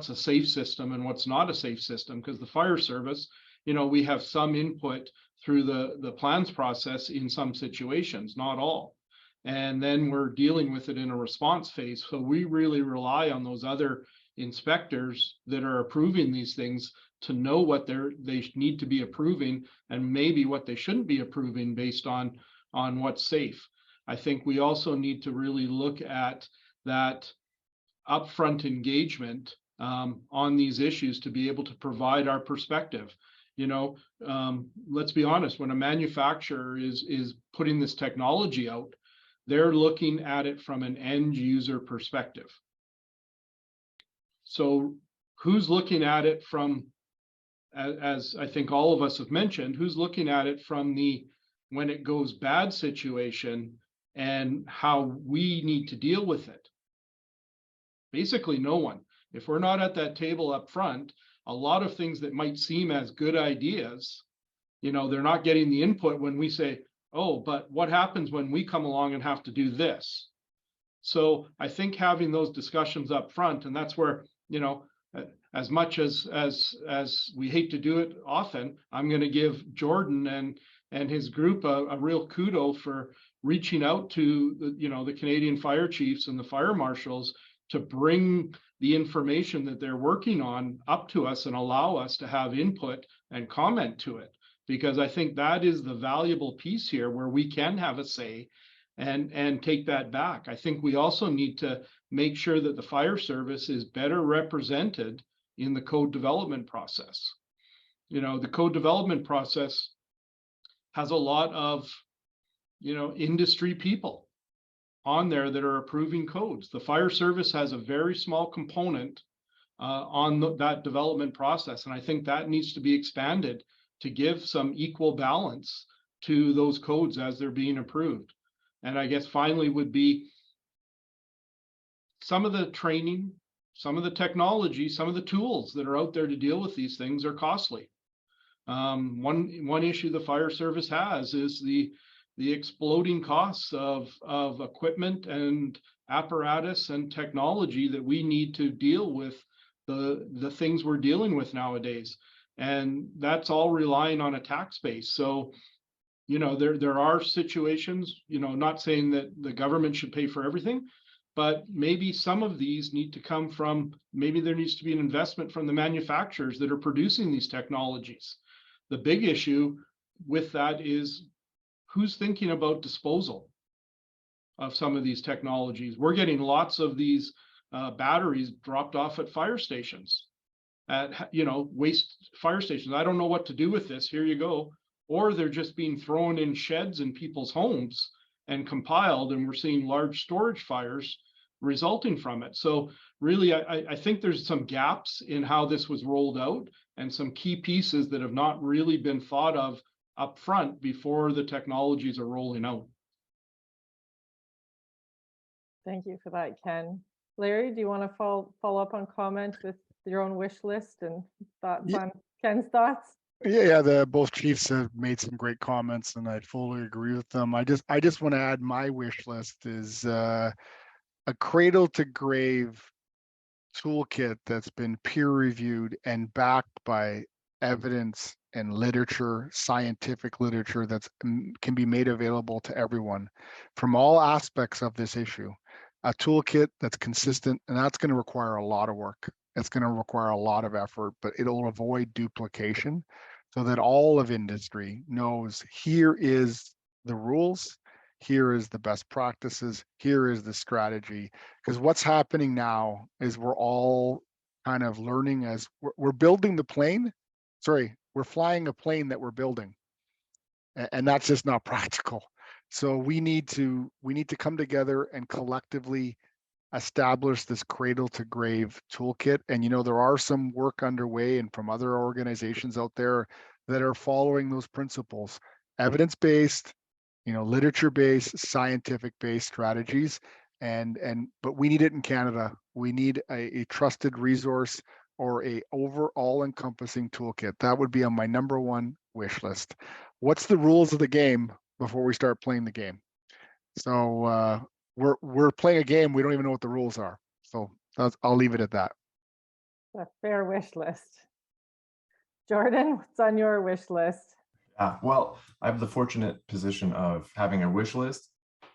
a safe system and what's not a safe system. Because the fire service, we have some input through the plans process in some situations, not all. And then we're dealing with it in a response phase. So we really rely on those other inspectors that are approving these things to know what they need to be approving, and maybe what they shouldn't be approving based on what's safe. I think we also need to really look at that upfront engagement on these issues to be able to provide our perspective. Let's be honest, when a manufacturer is putting this technology out, they're looking at it from an end user perspective. So who's looking at it from, as I think all of us have mentioned, who's looking at it from the when it goes bad situation and how we need to deal with it? Basically no one. If we're not at that table up front, a lot of things that might seem as good ideas, they're not getting the input when we say, oh, but what happens when we come along and have to do this? So I think having those discussions up front, and that's where, as much as we hate to do it often, I'm going to give Jordan and his group a real kudo for reaching out to the Canadian fire chiefs and the fire marshals to bring the information that they're working on up to us and allow us to have input and comment to it. Because I think that is the valuable piece here where we can have a say and take that back. I think we also need to make sure that the fire service is better represented in the code development process. The code development process has a lot of, industry people on there that are approving codes. The fire service has a very small component on that development process. And I think that needs to be expanded to give some equal balance to those codes as they're being approved. And I guess finally would be some of the training, some of the technology, some of the tools that are out there to deal with these things are costly. One issue the fire service has is the exploding costs of equipment and apparatus and technology that we need to deal with the things we're dealing with nowadays. And that's all relying on a tax base. So, there are situations, not saying that the government should pay for everything, but maybe some of these need to come from, maybe there needs to be an investment from the manufacturers that are producing these technologies. The big issue with that is who's thinking about disposal of some of these technologies. We're getting lots of these batteries dropped off at fire stations, at waste fire stations. I don't know what to do with this. Here you go. Or they're just being thrown in sheds in people's homes and compiled, and we're seeing large storage fires resulting from it. So really, I think there's some gaps in how this was rolled out and some key pieces that have not really been thought of up front before the technologies are rolling out. Thank you for that, Ken. Larry, do you want to follow up on comment with your own wish list and thoughts on Ken's thoughts? Yeah, both chiefs have made some great comments, and I fully agree with them. I just want to add my wish list is a cradle to grave toolkit that's been peer reviewed and backed by evidence and literature, scientific literature that can be made available to everyone from all aspects of this issue. A toolkit that's consistent, and that's going to require a lot of work. It's going to require a lot of effort, but it'll avoid duplication so that all of industry knows here is the rules, here is the best practices, here is the strategy. Because what's happening now is we're all kind of learning as we're building the plane. Sorry, we're flying a plane that we're building. And that's just not practical. So we need to come together and collectively establish this cradle to grave toolkit. And there are some work underway and from other organizations out there that are following those principles, evidence-based, literature-based, scientific-based strategies. But we need it in Canada. We need a trusted resource or a overall encompassing toolkit. That would be on my number one wish list. What's the rules of the game before we start playing the game? So we're playing a game. We don't even know what the rules are. So I'll leave it at that. A fair wish list. Jordan, what's on your wish list? Well, I have the fortunate position of having a wish list,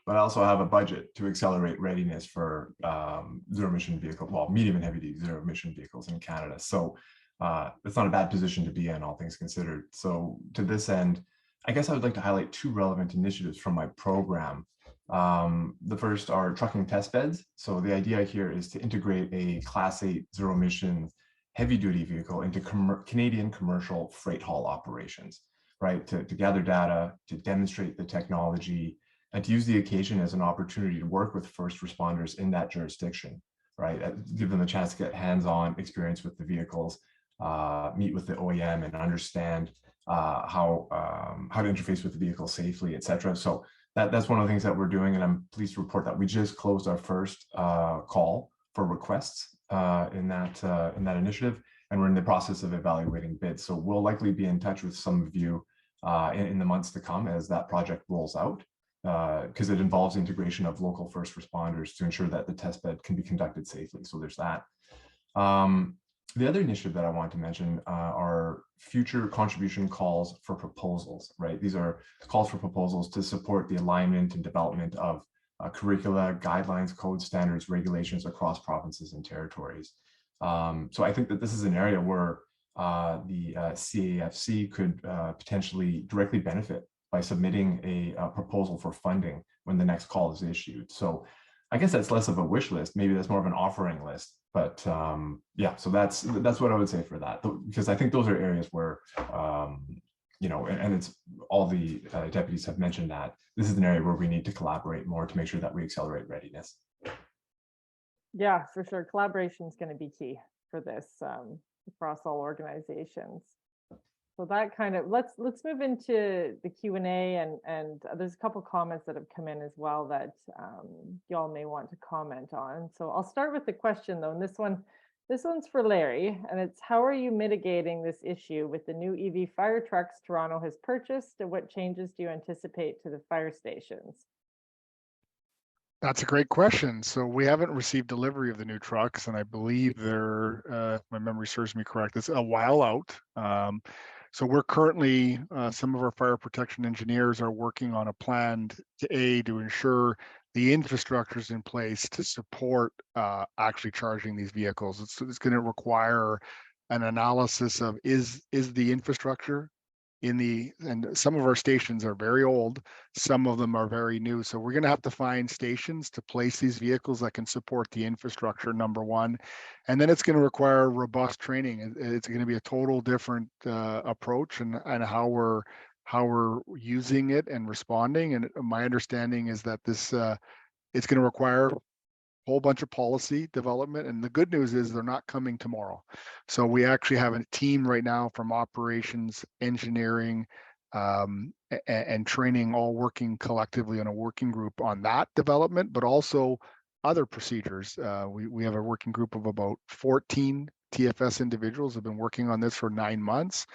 but I also have a budget to accelerate readiness for zero emission vehicles, well, medium and heavy duty zero emission vehicles in Canada. So it's not a bad position to be in, all things considered. So to this end, I guess I would like to highlight two relevant initiatives from my program. The first are trucking test beds. So the idea here is to integrate a Class 8 zero emission heavy duty vehicle into Canadian commercial freight haul operations, right? To gather data, to demonstrate the technology, and to use the occasion as an opportunity to work with first responders in that jurisdiction, right? Give them a chance to get hands-on experience with the vehicles, meet with the OEM and understand how to interface with the vehicle safely, et cetera. So that's one of the things that we're doing, and I'm pleased to report that we just closed our first call for requests in that initiative, and we're in the process of evaluating bids. So we'll likely be in touch with some of you in the months to come as that project rolls out, because it involves integration of local first responders to ensure that the test bed can be conducted safely. So there's that. The other initiative that I want to mention are future contribution calls for proposals, right? These are calls for proposals to support the alignment and development of curricula, guidelines, code standards, regulations across provinces and territories. So I think that this is an area where the CAFC could potentially directly benefit by submitting a proposal for funding when the next call is issued. So I guess that's less of a wish list. Maybe that's more of an offering list. But yeah, so that's what I would say for that, because I think those are areas where you know, and it's all the deputies have mentioned that this is an area where we need to collaborate more to make sure that we accelerate readiness. Yeah, for sure. Collaboration is going to be key for this across all organizations. So that kind of let's move into the Q&A, and there's a couple comments that have come in as well that y'all may want to comment on. So I'll start with the question though, and this one's for Larry, and it's, how are you mitigating this issue with the new EV fire trucks Toronto has purchased, and what changes do you anticipate to the fire stations? That's a great question. So we haven't received delivery of the new trucks, and I believe they're, if my memory serves me correct, it's a while out. So we're currently, some of our fire protection engineers are working on a plan to ensure the infrastructure is in place to support actually charging these vehicles. It's going to require an analysis of is the infrastructure and some of our stations are very old, some of them are very new. So we're going to have to find stations to place these vehicles that can support the infrastructure, number one. And then it's going to require robust training. It's going to be a total different approach and how we're using it and responding. And my understanding is that this it's going to require whole bunch of policy development. And the good news is they're not coming tomorrow. So we actually have a team right now from operations, engineering, and training, all working collectively on a working group on that development, but also other procedures. We have a working group of about 14 TFS individuals have been working on this for 9 months.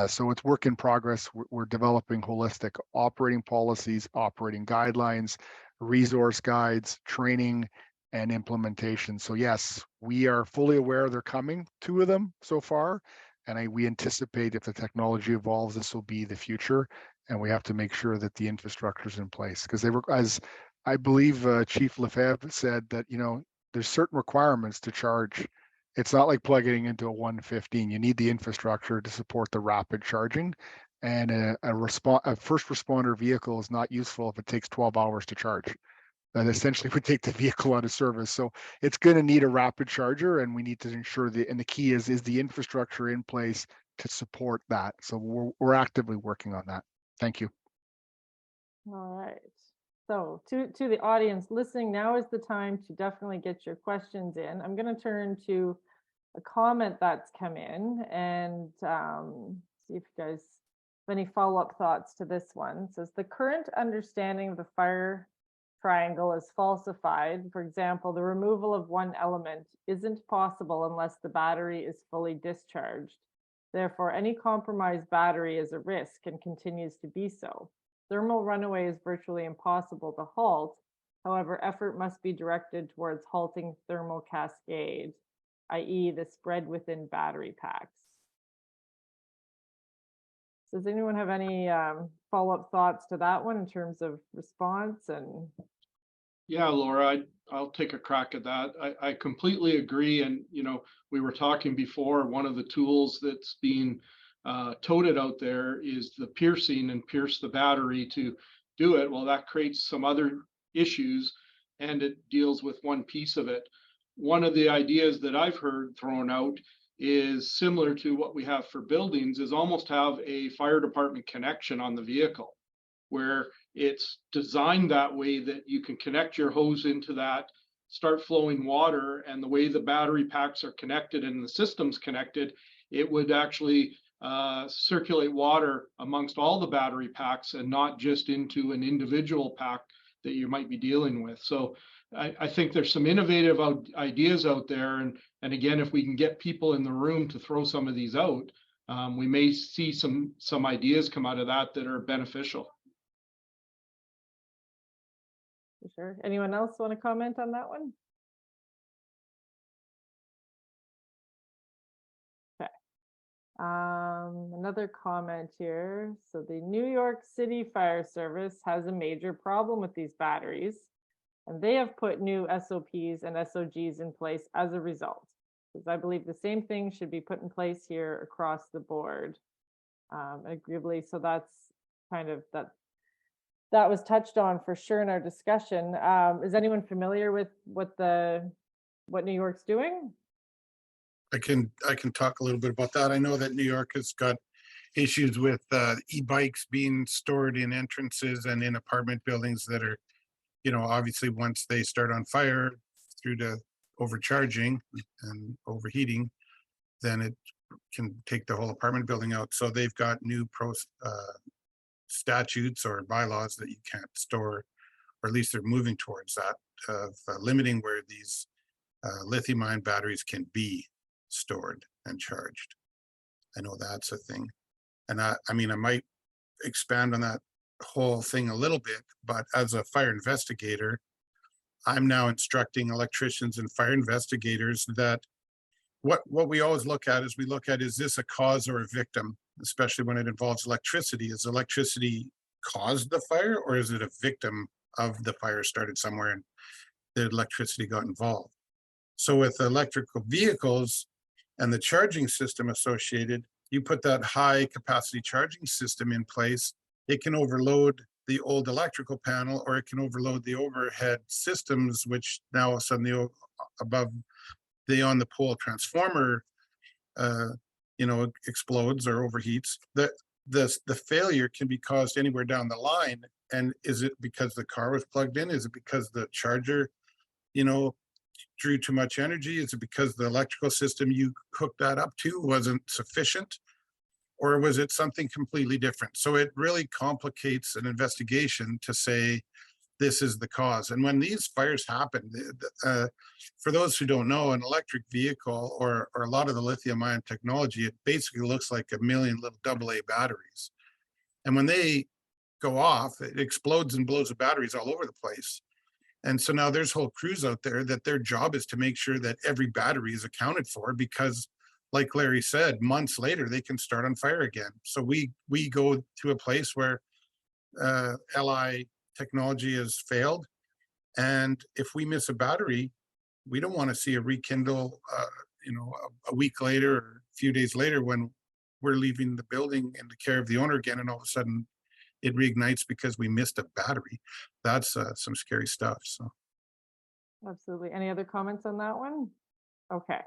So it's work in progress. We're developing holistic operating policies, operating guidelines, resource guides, training, and implementation. So yes, we are fully aware they're coming, 2 of them so far. And we anticipate if the technology evolves, this will be the future. And we have to make sure that the infrastructure is in place, because they were, as I believe Chief Lefebvre said, that, you know, there's certain requirements to charge. It's not like plugging into a 115. You need the infrastructure to support the rapid charging. And a first responder vehicle is not useful if it takes 12 hours to charge. That essentially would take the vehicle out of service. So it's going to need a rapid charger, and we need to ensure and the key is the infrastructure in place to support that. So we're actively working on that. Thank you. All right. So to the audience listening, now is the time to definitely get your questions in. I'm going to turn to a comment that's come in and see if you guys have any follow-up thoughts to this one. It says, the current understanding of the fire triangle is falsified. For example, the removal of one element isn't possible unless the battery is fully discharged. Therefore, any compromised battery is a risk and continues to be so. Thermal runaway is virtually impossible to halt. However, effort must be directed towards halting thermal cascade, i.e. the spread within battery packs. Does anyone have any follow-up thoughts to that one in terms of response? And yeah, Laura, I'll take a crack at that. I completely agree. And, you know, we were talking before, one of the tools that's being toted out there is the piercing and pierce the battery to do it. Well, that creates some other issues, and it deals with one piece of it. One of the ideas that I've heard thrown out is similar to what we have for buildings, is almost have a fire department connection on the vehicle, where it's designed that way that you can connect your hose into that, start flowing water, and the way the battery packs are connected and the system's connected, it would actually circulate water amongst all the battery packs and not just into an individual pack that you might be dealing with. So I think there's some innovative ideas out there. And again, if we can get people in the room to throw some of these out, we may see some ideas come out of that that are beneficial. for sure. Anyone else want to comment on that one? Another comment here. So the New York City Fire Service has a major problem with these batteries, and they have put new SOPs and SOGs in place as a result. Because I believe the same thing should be put in place here across the board. Agreeably, so that's kind of that was touched on for sure in our discussion. Is anyone familiar with what New York's doing? I can talk a little bit about that. I know that New York has got issues with e-bikes being stored in entrances and in apartment buildings that are, obviously once they start on fire through to overcharging and overheating, then it can take the whole apartment building out. So they've got new statutes or bylaws that you can't store, or at least they're moving towards that, of limiting where these lithium ion batteries can be stored and charged. I know that's a thing. And I mean, I might expand on that whole thing a little bit, but as a fire investigator, I'm now instructing electricians and fire investigators that what we always look at is this a cause or a victim, especially when it involves electricity. Is electricity caused the fire, or is it a victim of the fire started somewhere and the electricity got involved? So with electrical vehicles and the charging system associated, you put that high capacity charging system in place, it can overload the old electrical panel, or it can overload the overhead systems, which now all of a sudden the on the pole transformer explodes or overheats. The failure can be caused anywhere down the line. And is it because the car was plugged in? Is it because the charger drew too much energy? Is it because the electrical system you hooked that up to wasn't sufficient? Or was it something completely different? So it really complicates an investigation to say this is the cause. And when these fires happen, for those who don't know, an electric vehicle or a lot of the lithium ion technology, it basically looks like a million little AA batteries. And when they go off, it explodes and blows the batteries all over the place. And so now there's whole crews out there that their job is to make sure that every battery is accounted for, because like Larry said, months later, they can start on fire again. So we go to a place where LI technology has failed. And if we miss a battery, we don't want to see a rekindle, a week later or a few days later when we're leaving the building in the care of the owner again, and all of a sudden it reignites because we missed a battery. That's some scary stuff. So, Absolutely. Any other comments on that one? Okay.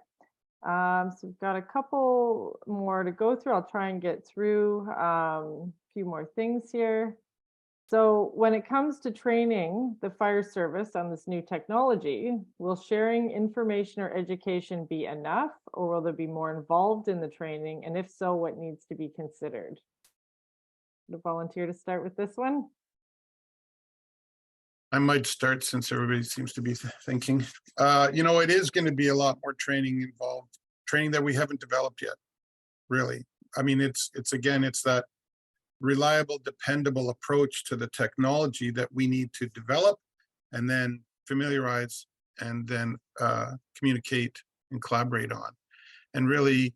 So we've got a couple more to go through. I'll try and get through a few more things here. So when it comes to training the fire service on this new technology, will sharing information or education be enough, or will there be more involved in the training? And if so, what needs to be considered? To volunteer to start with this one? I might start since everybody seems to be thinking. It is going to be a lot more training involved, training that we haven't developed yet, really. I mean, it's that reliable, dependable approach to the technology that we need to develop and then familiarize and then communicate and collaborate on. And really,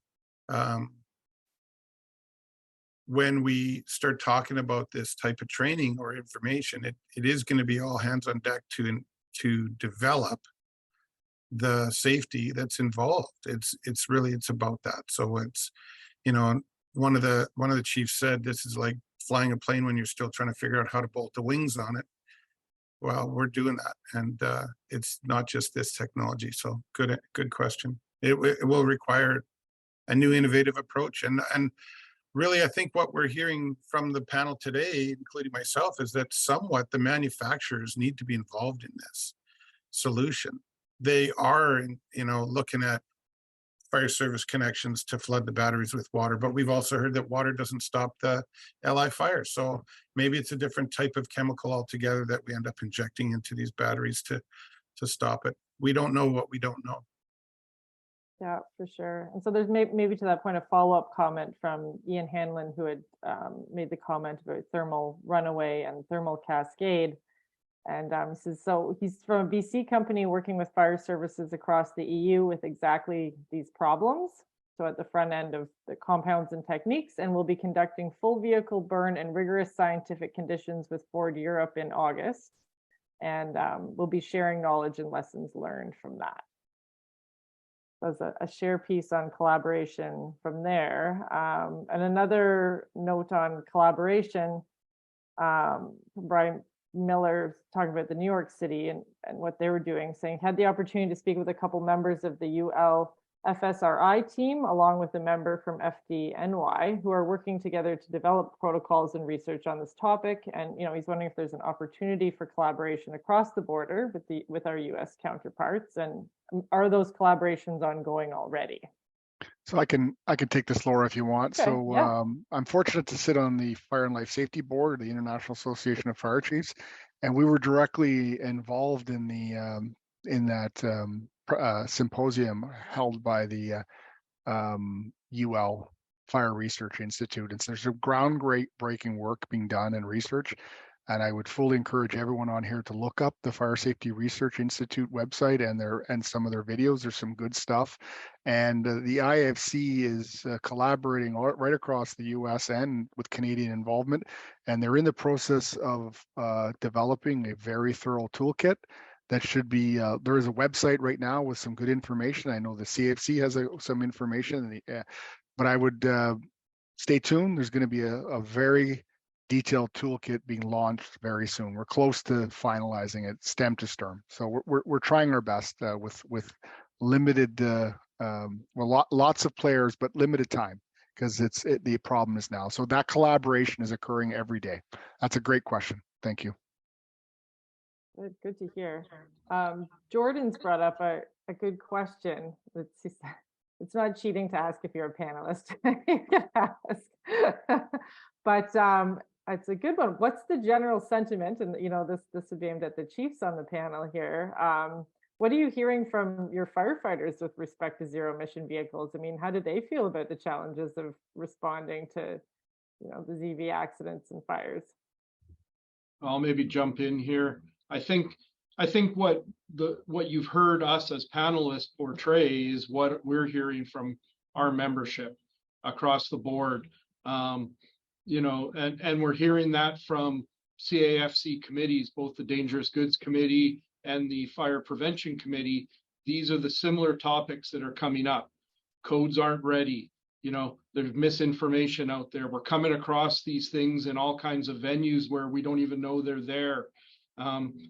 when we start talking about this type of training or information, it is going to be all hands on deck to develop the safety that's involved. It's about that. So it's, one of the chiefs said, this is like flying a plane when you're still trying to figure out how to bolt the wings on it. Well, we're doing that. And it's not just this technology. So good question. It will require a new innovative approach. And really, I think what we're hearing from the panel today, including myself, is that somewhat the manufacturers need to be involved in this solution. They are, looking at fire service connections to flood the batteries with water, but we've also heard that water doesn't stop the LI fire. So maybe it's a different type of chemical altogether that we end up injecting into these batteries to stop it. We don't know what we don't know. Yeah, for sure. And so there's maybe to that point, a follow-up comment from Ian Hanlon, who had made the comment about thermal runaway and thermal cascade. And says, so he's from a BC company working with fire services across the EU with exactly these problems. so at the front end of the compounds and techniques, and will be conducting full vehicle burn and rigorous scientific conditions with Ford Europe in August. And we'll be sharing knowledge and lessons learned from that. There's a share piece on collaboration from there. And another note on collaboration, Brian Miller talking about the New York City and what they were doing, saying had the opportunity to speak with a couple members of the UL FSRI team, along with a member from FDNY, who are working together to develop protocols and research on this topic. And he's wondering if there's an opportunity for collaboration across the border with our US counterparts, and are those collaborations ongoing already? So I can take this, Laura, if you want. Okay, So yeah. I'm fortunate to sit on the Fire and Life Safety Board, the International Association of Fire Chiefs, and we were directly involved in that symposium held by the UL Fire Research Institute. And so there's some groundbreaking work being done in research. And I would fully encourage everyone on here to look up the Fire Safety Research Institute website and some of their videos. There's some good stuff. And the IFC is collaborating right across the US and with Canadian involvement. And they're in the process of developing a very thorough toolkit that should be, there is a website right now with some good information. I know the CFC has some information, but I would stay tuned. There's going to be a very detailed toolkit being launched very soon. We're close to finalizing it, stem to stern. So we're trying our best with limited, lots of players, but limited time, because the problem is now. So that collaboration is occurring every day. That's a great question. Thank you. Good to hear. Jordan's brought up a good question. It's not cheating to ask if you're a panelist. You can ask. But it's a good one. What's the general sentiment? And this would be aimed at the chiefs on the panel here. What are you hearing from your firefighters with respect to zero emission vehicles? I mean, how do they feel about the challenges of responding to the ZV accidents and fires? I'll maybe jump in here. I think what you've heard us as panelists portray is what we're hearing from our membership across the board. And we're hearing that from CAFC committees, both the Dangerous Goods Committee and the Fire Prevention Committee. These are the similar topics that are coming up. Codes aren't ready. There's misinformation out there. We're coming across these things in all kinds of venues where we don't even know they're there.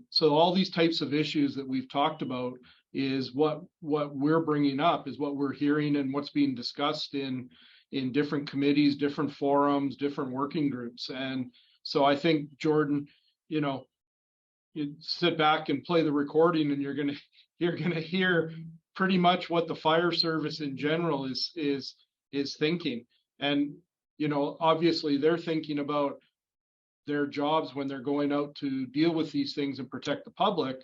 So all these types of issues that we've talked about is what we're bringing up, is what we're hearing and what's being discussed in different committees, different forums, different working groups. And so I think, Jordan, you sit back and play the recording, and you're gonna hear pretty much what the fire service in general is thinking. And obviously they're thinking about their jobs when they're going out to deal with these things and protect the public.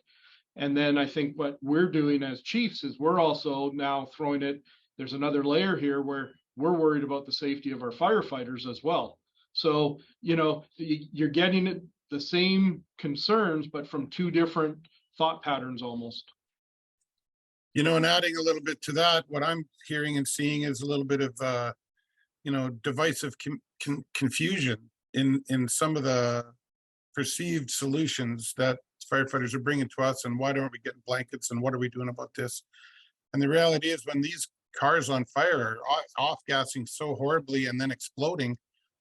And then I think what we're doing as chiefs is we're also now throwing it, there's another layer here where we're worried about the safety of our firefighters as well. So, you're getting it, the same concerns, but from two different thought patterns almost. And adding a little bit to that, what I'm hearing and seeing is a little bit of, divisive confusion in some of the perceived solutions that firefighters are bringing to us, and why don't we get blankets, and what are we doing about this? And the reality is, when these cars on fire are off-gassing so horribly and then exploding,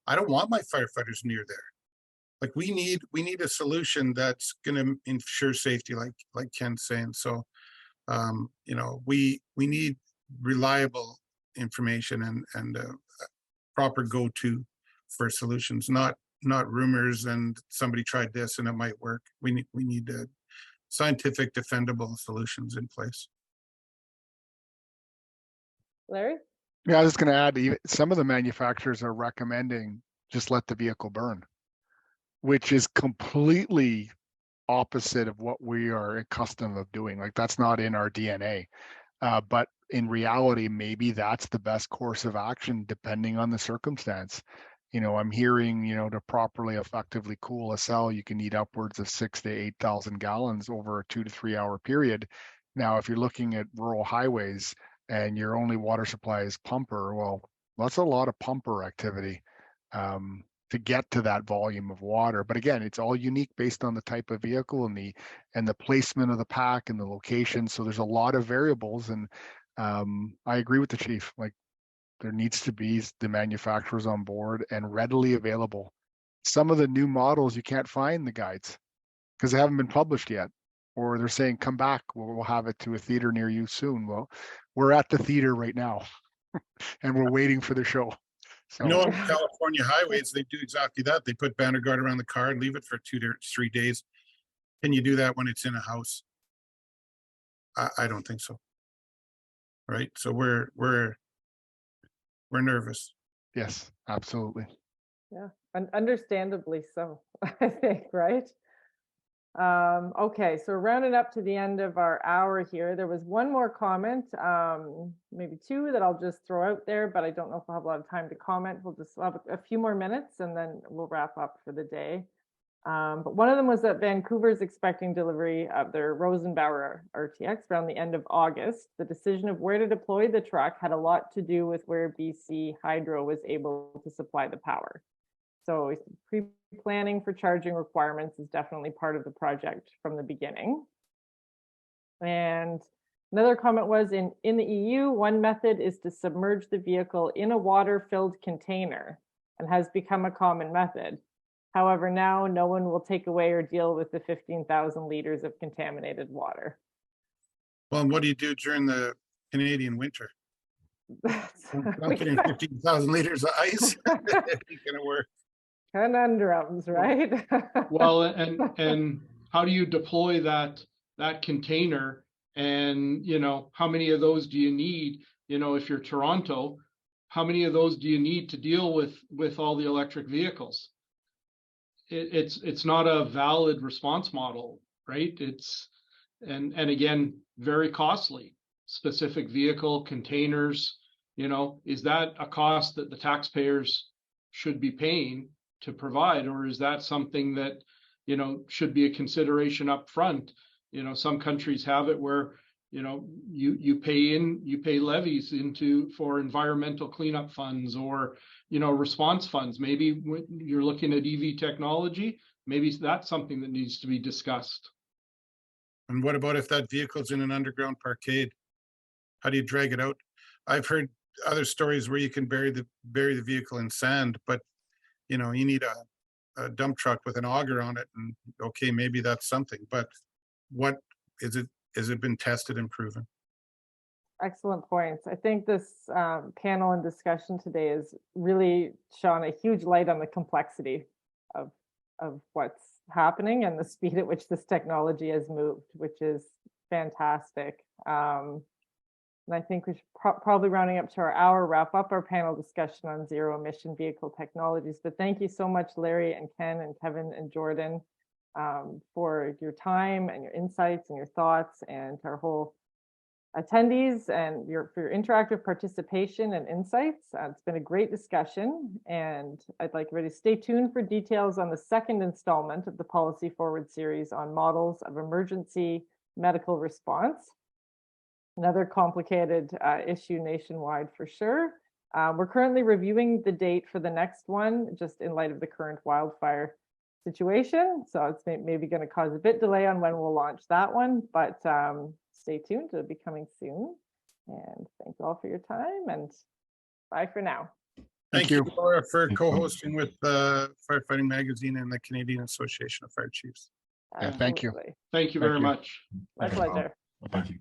I don't want my firefighters near there. Like, we need a solution that's going to ensure safety, like Ken's saying. So we need reliable information and proper go-to for solutions, not rumors and somebody tried this and it might work. We need scientific, defendable solutions in place. Larry? Yeah, I was just going to add, some of the manufacturers are recommending just let the vehicle burn, which is completely opposite of what we are accustomed of doing. Like, that's not in our DNA. But in reality, maybe that's the best course of action depending on the circumstance. I'm hearing, to properly effectively cool a cell, you can need upwards of 6,000 to 8,000 gallons over a 2 to 3 hour period. Now, if you're looking at rural highways, and your only water supply is pumper, well, that's a lot of pumper activity to get to that volume of water. But again, it's all unique based on the type of vehicle and the placement of the pack and the location. So there's a lot of variables, and I agree with the chief. Like, there needs to be the manufacturers on board and readily available. Some of the new models you can't find the guides because they haven't been published yet, or they're saying come back, we'll have it to a theater near you soon. Well, we're at the theater right now and we're waiting for the show. So, You know, on California highways, they do exactly that. They put banner guard around the car and leave it for 2 to 3 days. Can you do that when it's in a house? I don't think so. Right? So we're nervous. yes, absolutely. Yeah, and understandably so, I think, right? Okay, so we're rounding up to the end of our hour here. There was one more comment, maybe two, that I'll just throw out there, but I don't know if we'll have a lot of time to comment. We'll just have a few more minutes and then we'll wrap up for the day. But one of them was that Vancouver's expecting delivery of their Rosenbauer RTX around the end of August. The decision of where to deploy the truck had a lot to do with where BC Hydro was able to supply the power. So pre-planning for charging requirements is definitely part of the project from the beginning. And another comment was in the EU, one method is to submerge the vehicle in a water-filled container and has become a common method. However, now no one will take away or deal with the 15,000 liters of contaminated water. Well, and what do you do during the Canadian winter? Dumping 15,000 liters of ice? It ain't gonna work. Conundrums, right? Well, and how do you deploy that container? And, you know, how many of those do you need? You know, if you're Toronto, how many of those do you need to deal with all the electric vehicles? It's not a valid response model, right? It's and again, very costly. Specific vehicle containers, you know, is that a cost that the taxpayers should be paying to provide, or is that something that, you know, should be a consideration up front? You know, some countries have it where, you know, you pay levies for environmental cleanup funds or, you know, response funds. Maybe when you're looking at EV technology, maybe that's something that needs to be discussed. And what about if that vehicle's in an underground parkade? How do you drag it out? I've heard other stories where you can bury the vehicle in sand, but you know, you need a dump truck with an auger on it, and okay, maybe that's something, but what is it? Has it been tested and proven? Excellent points. I think this panel and discussion today has really shone a huge light on the complexity of what's happening and the speed at which this technology has moved, which is fantastic. And I think we should probably, rounding up to our hour, wrap up our panel discussion on zero emission vehicle technologies. But thank you so much, Larry and Ken and Kevin and Jordan, for your time and your insights and your thoughts, and to our whole attendees and for your interactive participation and insights. It's been a great discussion, and I'd like everybody to stay tuned for details on the second installment of the Policy Forward series on models of emergency medical response. Another complicated issue nationwide for sure. We're currently reviewing the date for the next one, just in light of the current wildfire situation. So it's maybe going to cause a bit delay on when we'll launch that one, but stay tuned, it'll be coming soon. And thank you all for your time, and bye for now. Thank you, Laura, for co-hosting with Firefighting Magazine and the Canadian Association of Fire Chiefs. Yeah, thank you. Absolutely. Thank you very much. My pleasure. Thank you.